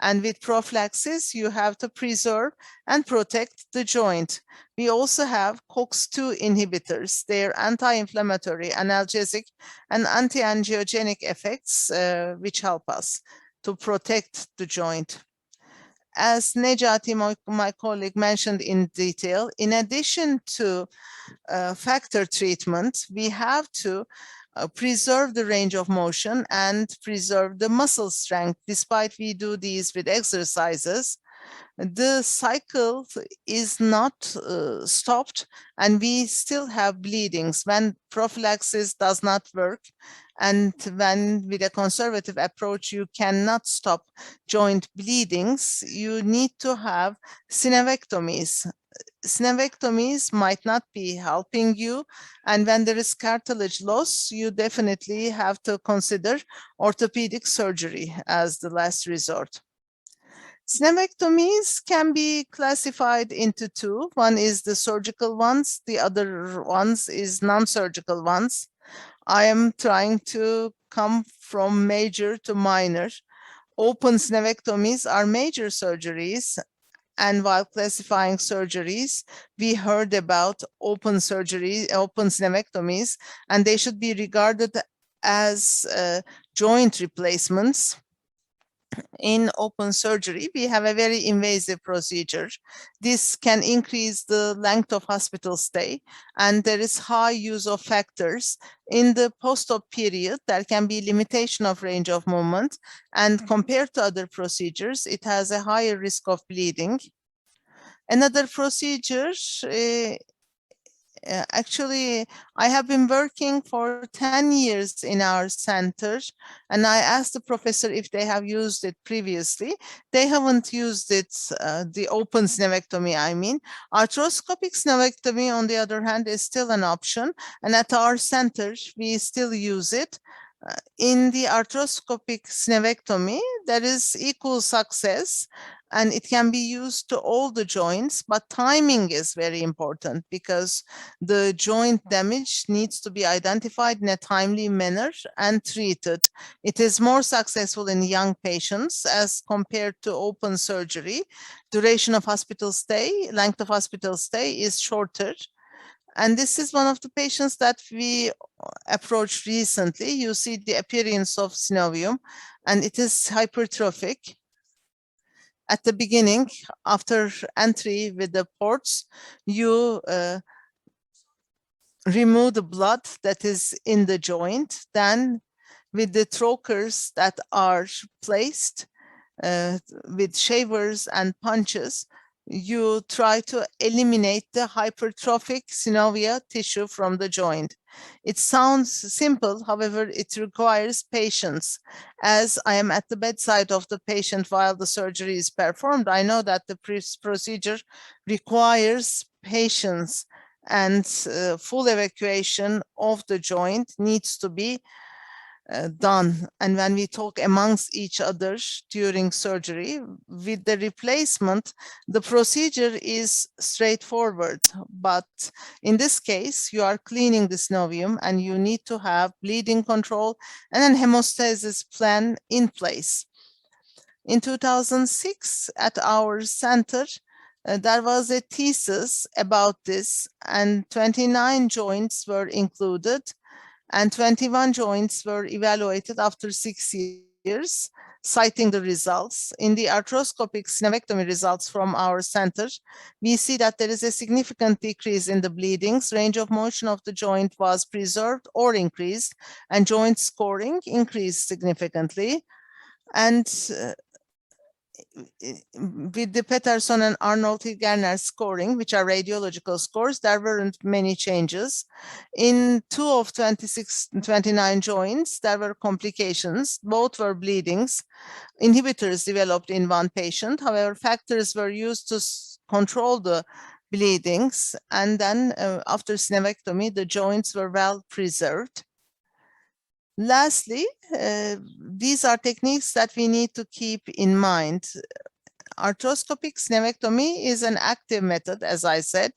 And with prophylaxis, you have to preserve and protect the joint. We also have COX-2 inhibitors. They are anti-inflammatory, analgesic, and anti-angiogenic effects, which help us to protect the joint. as Necati, my colleague, mentioned in detail, in addition to factor treatment, we have to preserve the range of motion and preserve the muscle strength. Despite we do these with exercises, the cycle is not stopped, and we still have bleedings when prophylaxis does not work, and when with a conservative approach you cannot stop joint bleedings. You need to have sinovectomies. Sinovectomies might not be helping you, and when there is cartilage loss, you definitely have to consider orthopedic surgery as the last resort. Sinovectomies can be classified into two. One is the surgical ones, the other ones is non-surgical ones. I am trying to come from major to minor. Open sinovectomies are major surgeries, and while classifying surgeries, we heard about open surgery, open sinovectomies, and they should be regarded as joint replacements. In open surgery, we have a very invasive procedure. This can increase the length of hospital stay, and there is high use of factors. In the post-op period, there can be limitation of range of movement, and compared to other procedures, it has a higher risk of bleeding. Another procedure, actually, I have been working for 10 years in our center, and I asked the professor if they have used it previously. They haven't used it, the open sinovectomy, I mean. Arthroscopic sinovectomy, on the other hand, is still an option, and at our center, we still use it. In the arthroscopic sinovectomy, there is equal success, and it can be used to all the joints, but timing is very important because the joint damage needs to be identified in a timely manner and treated. It is more successful in young patients as compared to open surgery. Duration of hospital stay, length of hospital stay is shorter. And this is one of the patients that we approached recently. You see the appearance of synovium, and it is hypertrophic. At the beginning, after entry with the ports, you remove the blood that is in the joint. Then with the trocars that are placed with shavers and punches, you try to eliminate the hypertrophic synovia tissue from the joint. It sounds simple, however, it requires patience. As I am at the bedside of the patient while the surgery is performed, I know that the procedure requires patience, and full evacuation of the joint needs to be done. And when we talk amongst each other during surgery, with the replacement, the procedure is straightforward. But in this case, you are cleaning the synovium, and you need to have bleeding control and an hemostasis plan in place. In 2006, at our center, there was a thesis about this, and 29 joints were included, and 21 joints were evaluated after 6 years, citing the results. In the arthroscopic sinovectomy results from our center, we see that there is a significant decrease in the bleedings. Range of motion of the joint was preserved or increased, and joint scoring increased significantly. And with the Peterson and Arnold-Hilgerner scoring, which are radiological scores, there weren't many changes. In 2 of 29 joints, there were complications. Both were bleedings. Inhibitors developed in one patient. However, factors were used to control the bleedings. And then after synovectomy, the joints were well preserved. Lastly, these are techniques that we need to keep in mind. Arthroscopic sinovectomy is an active method, as I said.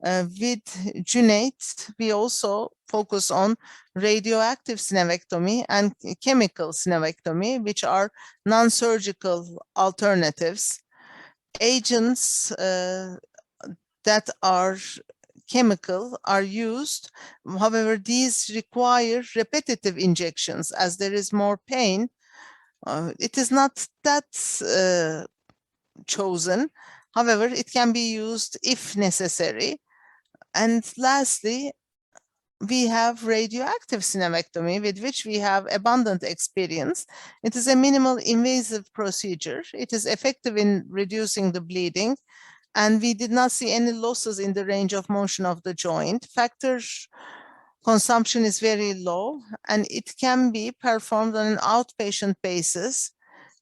With Cüneyt, we also focus on radioactive sinovectomy and chemical sinovectomy, which are non-surgical alternatives. Agents that are chemical are used. However, these require repetitive injections as there is more pain. It is not that chosen. However, it can be used if necessary. And lastly, we have radioactive sinovectomy, with which we have abundant experience. It is a minimal invasive procedure. It is effective in reducing the bleeding, and we did not see any losses in the range of motion of the joint. Factor consumption is very low, and it can be performed on an outpatient basis.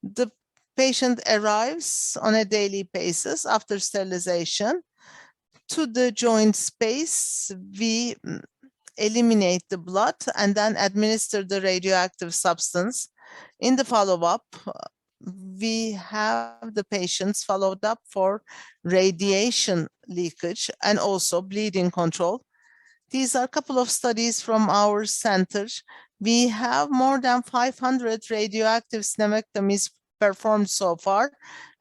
The patient arrives on a daily basis after sterilization. To the joint space, we eliminate the blood and then administer the radioactive substance. In the follow-up, we have the patients followed up for radiation leakage and also bleeding control. These are a couple of studies from our center. We have more than 500 radioactive sinovectomies performed so far.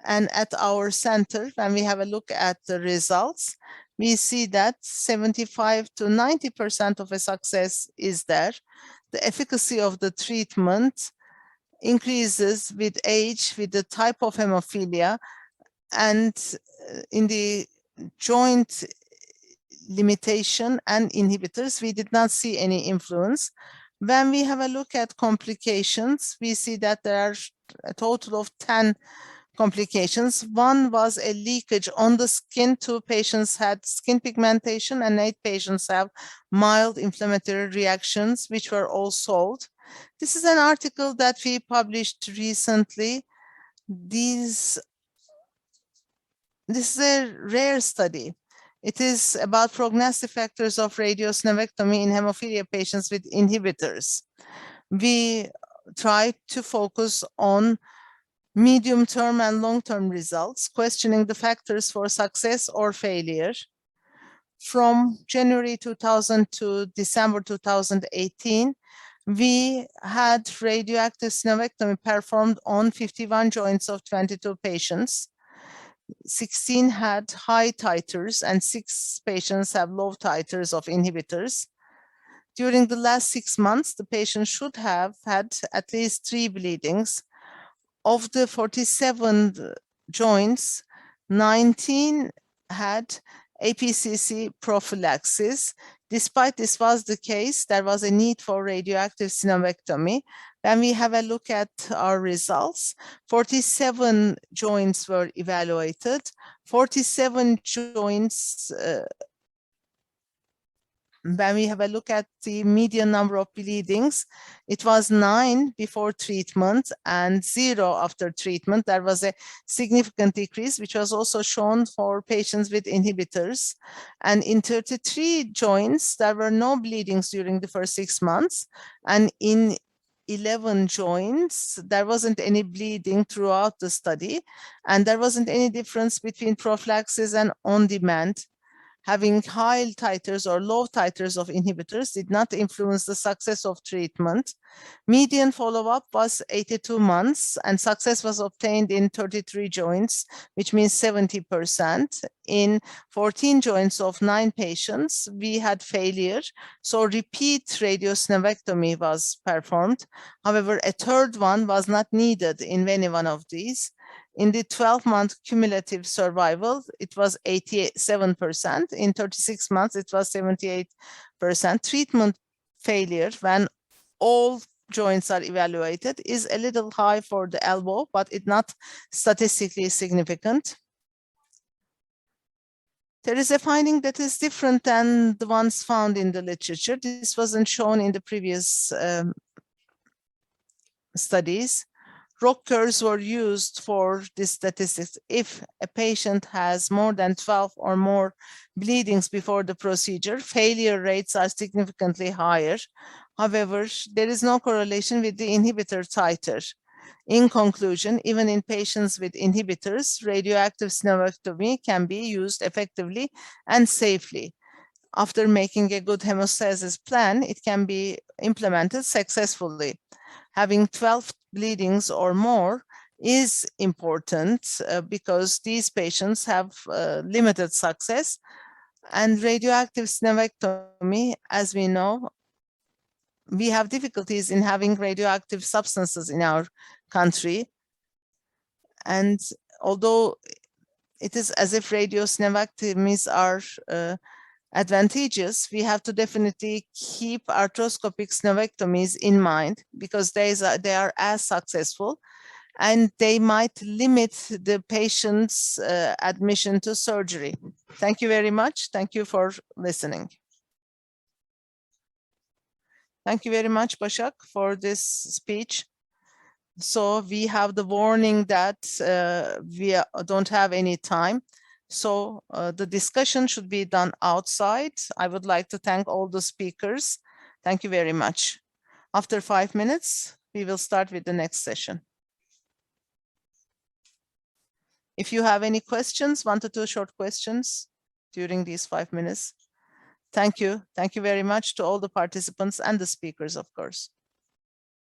And at our center, when we have a look at the results, we see that 75 to 90% of a success is there. The efficacy of the treatment increases with age, with the type of hemophilia, and in the joint limitation and inhibitors, we did not see any influence. When we have a look at complications, we see that there are a total of 10 complications. One was a leakage on the skin. 2 patients had skin pigmentation and 8 patients have mild inflammatory reactions, which were all solved. This is an article that we published recently. This is a rare study. It is about prognostic factors of radiosinovectomy in hemophilia patients with inhibitors. We try to focus on medium-term and long-term results, questioning the factors for success or failure. From January 2000 to December 2018, we had radioactive sinovectomy performed on 51 joints of 22 patients. 16 had high titers and 6 patients have low titers of inhibitors. During the last 6 months, the patient should have had at least 3 bleedings. Of the 47 joints, 19 had APCC prophylaxis. Despite this was the case, there was a need for radioactive sinovectomy. When we have a look at our results, 47 joints were evaluated. 47 joints, when we have a look at the median number of bleedings, it was 9 before treatment and 0 after treatment. There was a significant decrease, which was also shown for patients with inhibitors. And in 33 joints, there were no bleedings during the first 6 months. And in 11 joints, there wasn't any bleeding throughout the study. And there wasn't any difference between prophylaxis and on-demand. Having high titers or low titers of inhibitors did not influence the success of treatment. Median follow-up was 82 months and success was obtained in 33 joints, which means 70%. In 14 joints of 9 patients, we had failure. So repeat radiosinovectomy was performed. However, a third one was not needed in any one of these. In the 12-month cumulative survival, it was 87%. In 36 months, it was 78%. Treatment failure, when all joints are evaluated, is a little high for the elbow, but it's not statistically significant. There is a finding that is different than the ones found in the literature. This wasn't shown in the previous studies. ROC curves were used for this statistics. If a patient has more than 12 or more bleedings before the procedure, failure rates are significantly higher. However, there is no correlation with the inhibitor titer. In conclusion, even in patients with inhibitors, radioactive sinovectomy can be used effectively and safely. After making a good hemostasis plan, it can be implemented successfully. Having 12 bleedings or more is important because these patients have limited success. And radioactive sinovectomy, as we know, we have difficulties in having radioactive substances in our country. And although it is as if radiosynevectomies are advantageous, we have to definitely keep arthroscopic synovectomies in mind because they are as successful, and they might limit the patient's admission to surgery. Thank you very much. Thank you for listening. Thank you very much, Başak, for this speech. So we have the warning that we don't have any time. So the discussion should be done outside. I would like to thank all the speakers. Thank you very much. After 5 minutes, we will start with the next session. If you have any questions, 1 to 2 short questions during these 5 minutes. Thank you. Thank you very much to all the participants and the speakers, of course.